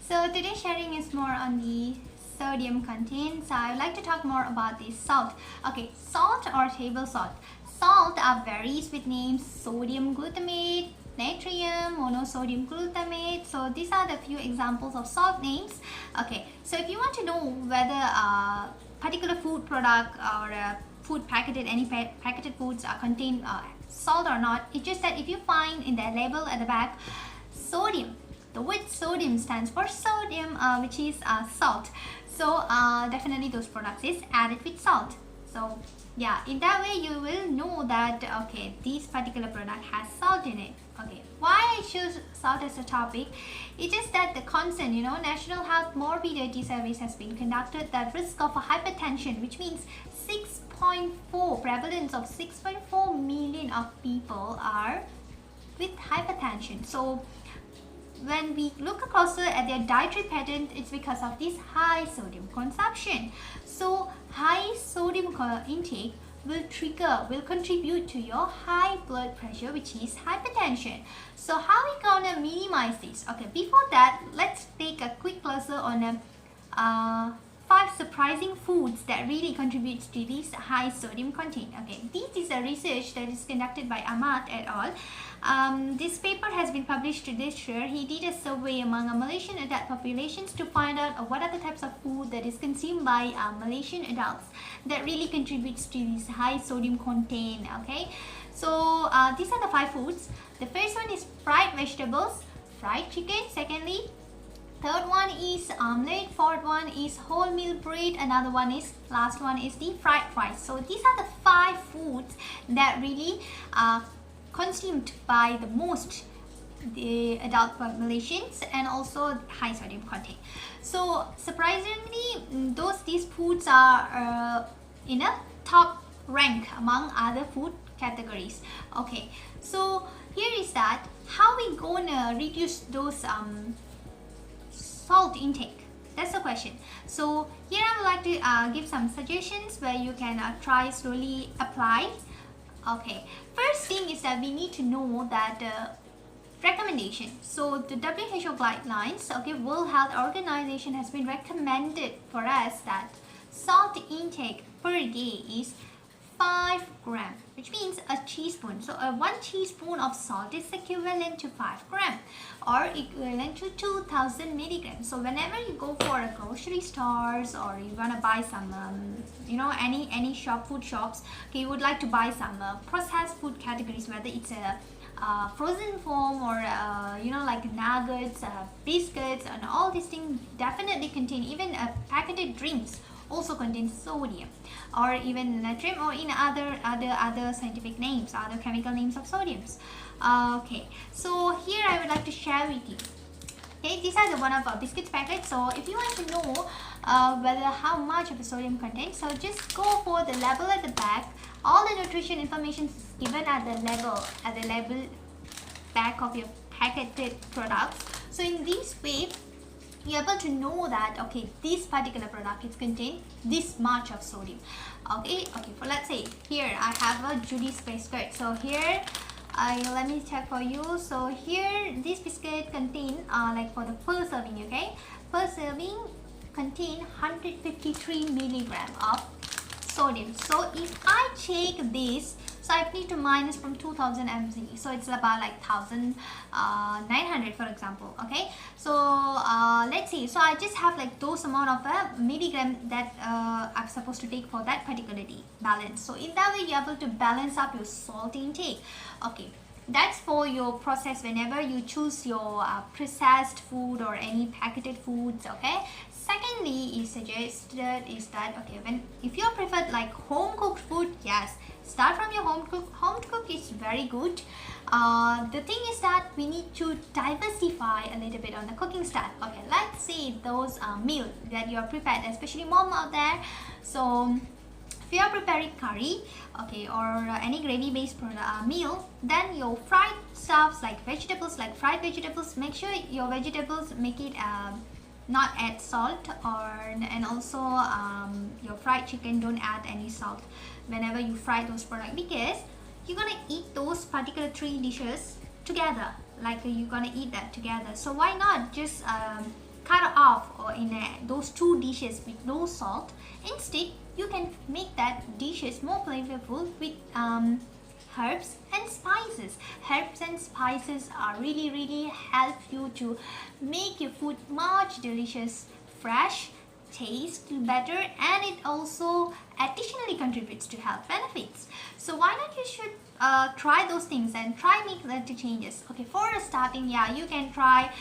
So today's sharing is more on the sodium content. So I would like to talk more about the salt. Okay, salt or table salt. Salt are varies with names sodium glutamate, natrium, monosodium glutamate. So these are the few examples of salt names. Okay, so if you want to know whether a particular food product or a food packeted, any packeted foods contain salt or not, it's just that if you find in the label at the back sodium, the word sodium stands for sodium, which is salt. So definitely those products is added with salt. So yeah, in that way you will know that okay, this particular product has salt in it. Okay, why I choose salt as a topic? It is that the concern, National Health Morbidity Service has been conducted that risk of hypertension, which means 6.4 prevalence of 6.4 million of people are with hypertension. So when we look closer at their dietary pattern, it's because of this high sodium consumption. So high sodium intake will contribute to your high blood pressure, which is hypertension. So how we gonna minimize this? Okay, before that, let's take a quick closer on 5 surprising foods that really contributes to this high sodium content. Okay, this is a research that is conducted by Ahmad et al. This paper has been published this year. He did a survey among Malaysian adult populations to find out what are the types of food that is consumed by Malaysian adults that really contributes to this high sodium content. Okay, so these are the 5 foods. The first one is fried vegetables, fried chicken. Secondly, third one is omelette. Fourth one is wholemeal bread. Another one is, last one is the fried rice. So these are the 5 foods that really consumed by the most the adult populations and also high sodium content. So surprisingly, these foods are in a top rank among other food categories. Okay, so here is that how we gonna reduce those salt intake. That's the question. So here I would like to give some suggestions where you can try slowly apply. Okay, first thing is that we need to know that recommendation. So the WHO guidelines, okay, World Health Organization has been recommended for us that salt intake per day is 5 grams, which means a teaspoon. So 1 teaspoon of salt is equivalent to 5 grams or equivalent to 2000 milligrams. So whenever you go for a grocery stores or you want to buy some any food shops, okay, you would like to buy some processed food categories, whether it's a frozen form or like nuggets, biscuits, and all these things definitely contain, even packaged drinks also contains sodium or even natrium or in other scientific names, other chemical names of sodiums. Okay, so here I would like to share with you. Okay, these are the one of our biscuits packets. So if you want to know whether how much of the sodium contains, so just go for the label at the back. All the nutrition information is given at the label back of your packaged products. So in this way, you're able to know that okay, this particular product is contain this much of sodium. Okay, for let's say here I have a Judy's biscuit. So here let me check for you. So here this biscuit contain like for the per serving, okay, per serving contain 153 milligram of sodium. So if I take this, so I need to minus from 2000 mg, so it's about like 1900 for example. Okay, so let's see, so I just have like those amount of milligram that I'm supposed to take for that particular day balance. So in that way you're able to balance up your salt intake. Okay, that's for your process whenever you choose your processed food or any packaged foods. Okay, secondly is suggested is that okay, if you prefer like home cooked food, yes, start from your home cook is very good. The thing is that we need to diversify a little bit on the cooking style. Okay, let's say those meal that you are prepared, especially mom out there. So if you are preparing curry, okay, or any gravy based meal, then your fried stuffs like vegetables, like fried vegetables, make sure your vegetables make it not add salt, and also your fried chicken, don't add any salt whenever you fry those products, because you're gonna eat those particular 3 dishes together, like you're gonna eat that together. So why not just cut off those two dishes with no salt. Instead, you can make that dishes more flavorful with herbs and spices. Herbs and spices are really help you to make your food much delicious, fresh, taste better, and it also additionally contributes to health benefits. So why not you should try those things and try make the changes. Okay, for starting, yeah, you can try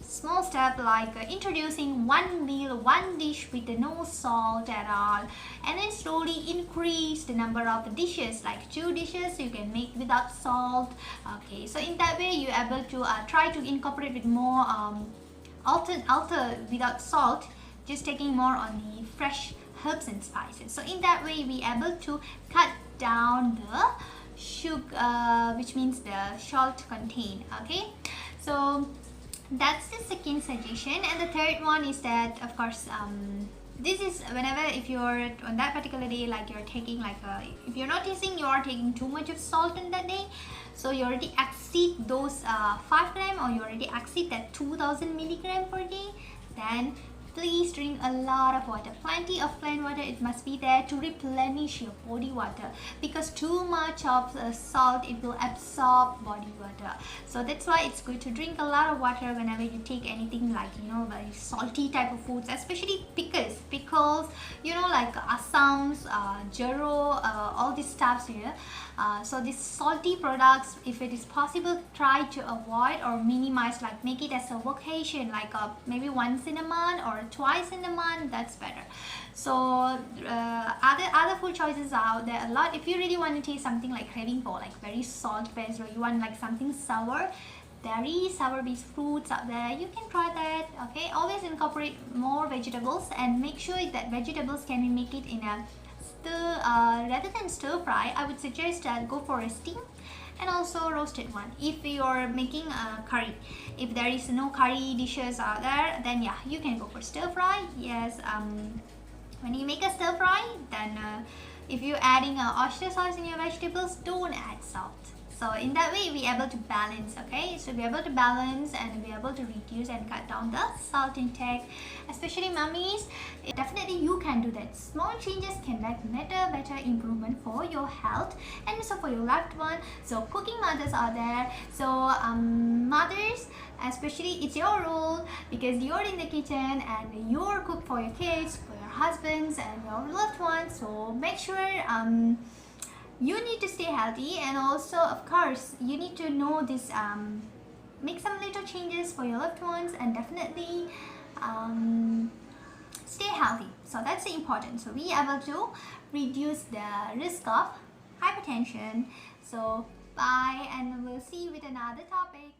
small step like introducing one meal, one dish with no salt at all, and then slowly increase the number of dishes, like 2 dishes you can make without salt. Okay, so in that way you're able to try to incorporate with more alter without salt, just taking more on the fresh herbs and spices. So in that way we able to cut down the sugar, which means the salt content. Okay, so that's the second suggestion. And the third one is that, of course, this is whenever if you're on that particular day, like you're taking like if you're noticing you are taking too much of salt in that day, so you already exceed those 5 gram, or you already exceed that 2000 milligram per day, then please drink a lot of water, plenty of plain water. It must be there to replenish your body water, because too much of salt, it will absorb body water. So that's why it's good to drink a lot of water whenever you take anything like, you know, very salty type of foods, especially pickles, you know, like asams, jaro, all these stuffs here. So these salty products, if it is possible, try to avoid or minimize, like make it as a vacation, like maybe once in a month or twice in a month, that's better. So other food choices are out there a lot. If you really want to taste something like craving for like very salt based, or you want like something sour, there is sour based fruits out there, you can try that. Okay, always incorporate more vegetables, and make sure that vegetables can be make it in a stir, rather than stir fry, I would suggest go for a steam, and also roasted one. If you're making a curry, if there is no curry dishes out there, then yeah, you can go for stir fry. Yes, when you make a stir fry, then if you're adding oyster sauce in your vegetables, don't add salt. So in that way we are able to balance. Okay, so we're able to balance and we're able to reduce and cut down the salt intake, especially mummies. Definitely you can do that. Small changes can make better improvement for your health and also for your loved one. So cooking mothers are there, so mothers especially, it's your role, because you're in the kitchen and you're cook for your kids, for your husbands and your loved ones. So make sure you need to stay healthy, and also of course you need to know this, make some little changes for your loved ones, and definitely stay healthy. So that's important. So we are able to reduce the risk of hypertension. So bye, and we'll see you with another topic.